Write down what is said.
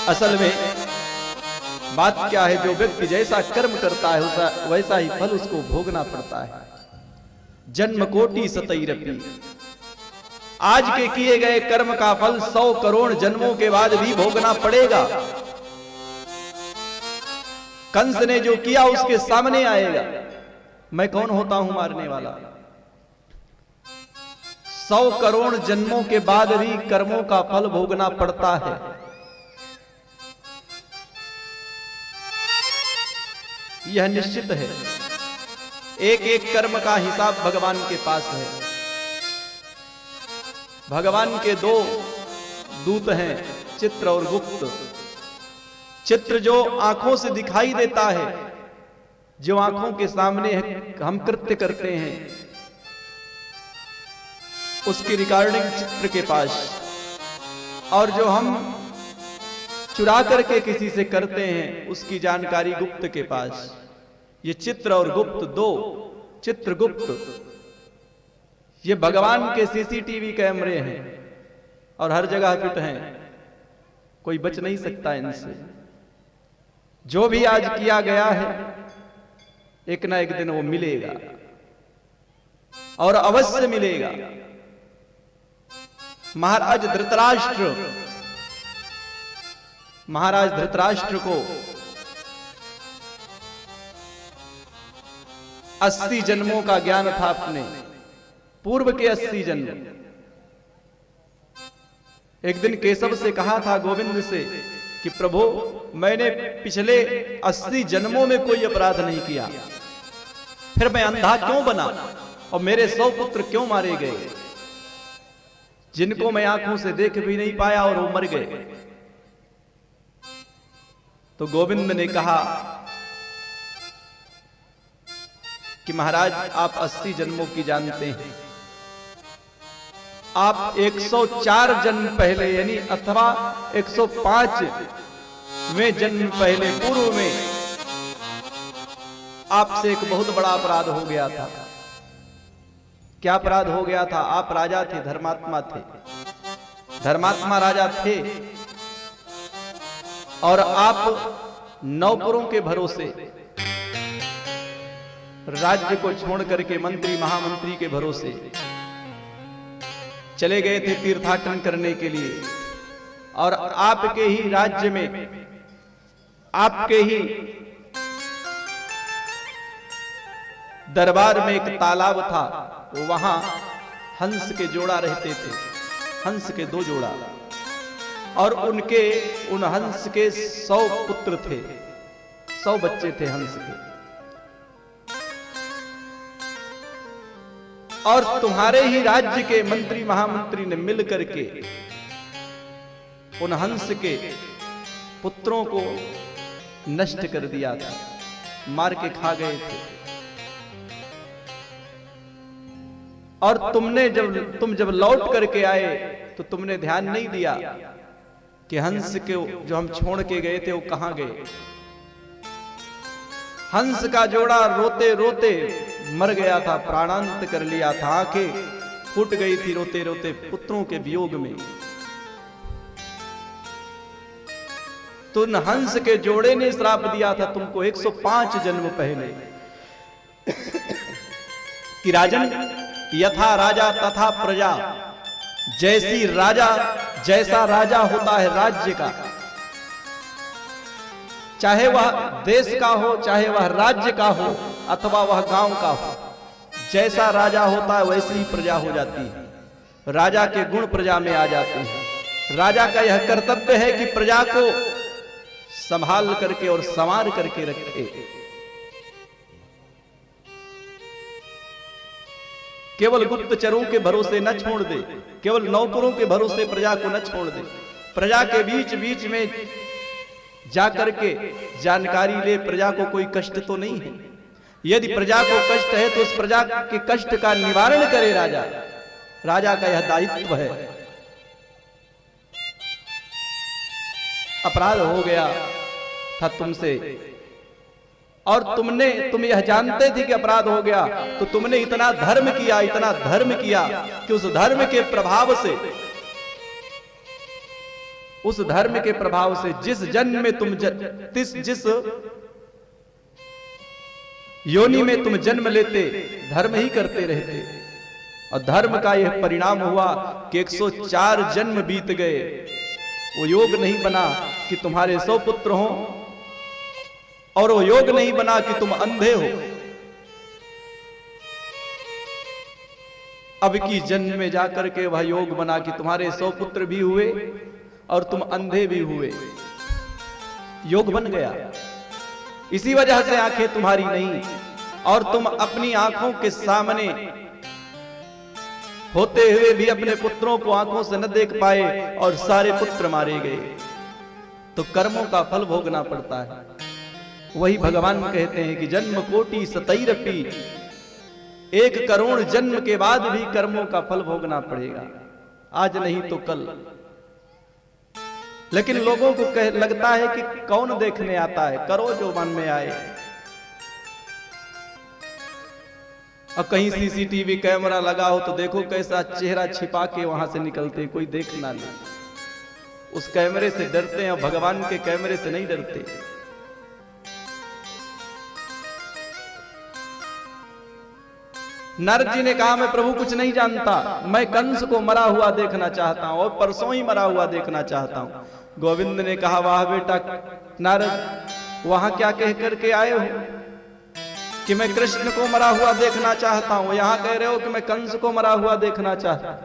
असल में बात क्या है, जो व्यक्ति जैसा कर्म करता है वैसा ही फल उसको भोगना पड़ता है। जन्म कोटि सतैरपि, आज के किए गए कर्म का फल 100 करोड़ जन्मों के बाद भी भोगना पड़ेगा। कंस ने जो किया उसके सामने आएगा। मैं कौन होता हूं मारने वाला। 100 करोड़ जन्मों के बाद भी कर्मों का फल भोगना पड़ता है। यह निश्चित है। एक एक कर्म का हिसाब भगवान के पास है। भगवान के 2 दूत हैं, चित्र और गुप्त। चित्र जो आंखों से दिखाई देता है, जो आंखों के सामने हम कृत्य करते हैं, उसकी रिकॉर्डिंग चित्र के पास, और जो हम चुरा करके किसी से करते हैं उसकी जानकारी गुप्त के पास। ये चित्र और गुप्त 2, चित्र गुप्त, ये भगवान के सीसीटीवी कैमरे हैं और हर जगह फिट हैं, कोई बच नहीं सकता इनसे। जो भी आज किया गया है एक ना एक दिन वो मिलेगा और अवश्य मिलेगा। महाराज धृतराष्ट्र को 80 जन्मों का ज्ञान था, अपने पूर्व के 80 जन्म। एक दिन केशव से कहा था, गोविंद से, कि प्रभु मैंने पिछले 80 जन्मों में कोई अपराध नहीं किया, फिर मैं अंधा क्यों बना और मेरे 100 पुत्र क्यों मारे गए, जिनको मैं आंखों से देख भी नहीं पाया और वो मर गए। तो गोविंद ने कहा कि महाराज आप 80 जन्मों की जानते हैं, आप 104 जन्म पहले यानी अथवा 105वें जन्म पहले पूर्व में आपसे एक बहुत बड़ा अपराध हो गया था। क्या अपराध हो गया था? आप राजा थे, धर्मात्मा थे, धर्मात्मा राजा थे, और आप नौकरों के भरोसे राज्य को छोड़ करके मंत्री महामंत्री के भरोसे चले गए थे तीर्थाटन करने के लिए। और आपके ही राज्य में, आपके ही दरबार में एक तालाब था, वहां हंस के जोड़ा रहते थे, हंस के 2 जोड़ा, और उन हंस के 100 पुत्र थे, 100 बच्चे थे हंस के। और तुम्हारे ही राज्य के मंत्री महामंत्री ने मिल करके उन हंस के पुत्रों को नष्ट कर दिया था, मार के खा गए थे। और तुम जब लौट करके आए तो तुमने ध्यान नहीं दिया कि हंस के जो हम छोड़ के गए थे वो कहां गए। हंस का जोड़ा रोते रोते मर गया था, प्राणांत कर लिया था, आंखें फूट गई थी रोते रोते पुत्रों के वियोग में। तो उन हंस के जोड़े ने श्राप दिया था तुमको 105 जन्म पहले कि राजन, यथा राजा तथा प्रजा, जैसा राजा होता है राज्य का, चाहे वह देश का हो, चाहे वह राज्य का हो, अथवा वह गांव का हो, जैसा राजा होता है वैसी ही प्रजा हो जाती है। राजा के गुण प्रजा में आ जाते हैं। राजा का यह कर्तव्य है कि प्रजा को संभाल करके और संवार करके रखे। केवल गुप्तचरों के भरोसे न छोड़ दे, केवल नौकरों के भरोसे प्रजा को न छोड़ दे। प्रजा के बीच बीच में जाकर के जानकारी ले, प्रजा को कोई कष्ट तो नहीं है। यदि प्रजा को कष्ट है तो उस प्रजा के कष्ट का निवारण करे राजा। राजा का यह दायित्व है। अपराध हो गया था तुमसे, और तुम यह जानते थे कि अपराध हो गया, तो तुमने इतना धर्म किया कि उस धर्म के प्रभाव से उस धर्म के प्रभाव से जिस जन्म में तुम जिस योनि में तुम जन्म लेते धर्म ही करते रहते, और धर्म का यह परिणाम हुआ कि 104 जन्म बीत गए। वो योग नहीं बना कि तुम्हारे 100 पुत्र हों, और वो योग नहीं बना कि तुम अंधे हो। अब की जन्म में जाकर के वह योग बना कि तुम्हारे 100 पुत्र भी हुए और तुम अंधे भी हुए। योग बन गया। इसी वजह से आंखें तुम्हारी नहीं, और तुम अपनी आंखों के सामने होते हुए भी अपने पुत्रों को आंखों से न देख पाए और सारे पुत्र मारे गए। तो कर्मों का फल भोगना पड़ता है। वही भगवान कहते हैं कि जन्म कोटि सतैरपि, 1 करोड़ जन्म के बाद भी कर्मों का फल भोगना पड़ेगा, आज नहीं तो कल। लेकिन लोगों को लगता है कि कौन देखने आता है, करो जो मन में आए। और कहीं सीसीटीवी कैमरा लगा हो तो देखो कैसा चेहरा छिपा के वहां से निकलते, कोई देख ना ले। उस कैमरे से डरते हैं, और भगवान के कैमरे से नहीं डरते। नारद जी ने कहा मैं प्रभु कुछ नहीं जानता, मैं कंस को मरा हुआ देखना चाहता हूं, और परसों ही मरा हुआ देखना चाहता हूं। गोविंद ने कहा वाह बेटा नारद, वहां क्या कह करके आए हो कि मैं कृष्ण को मरा हुआ देखना चाहता हूं, यहां कह रहे हो कि मैं कंस को मरा हुआ देखना चाहता हूं।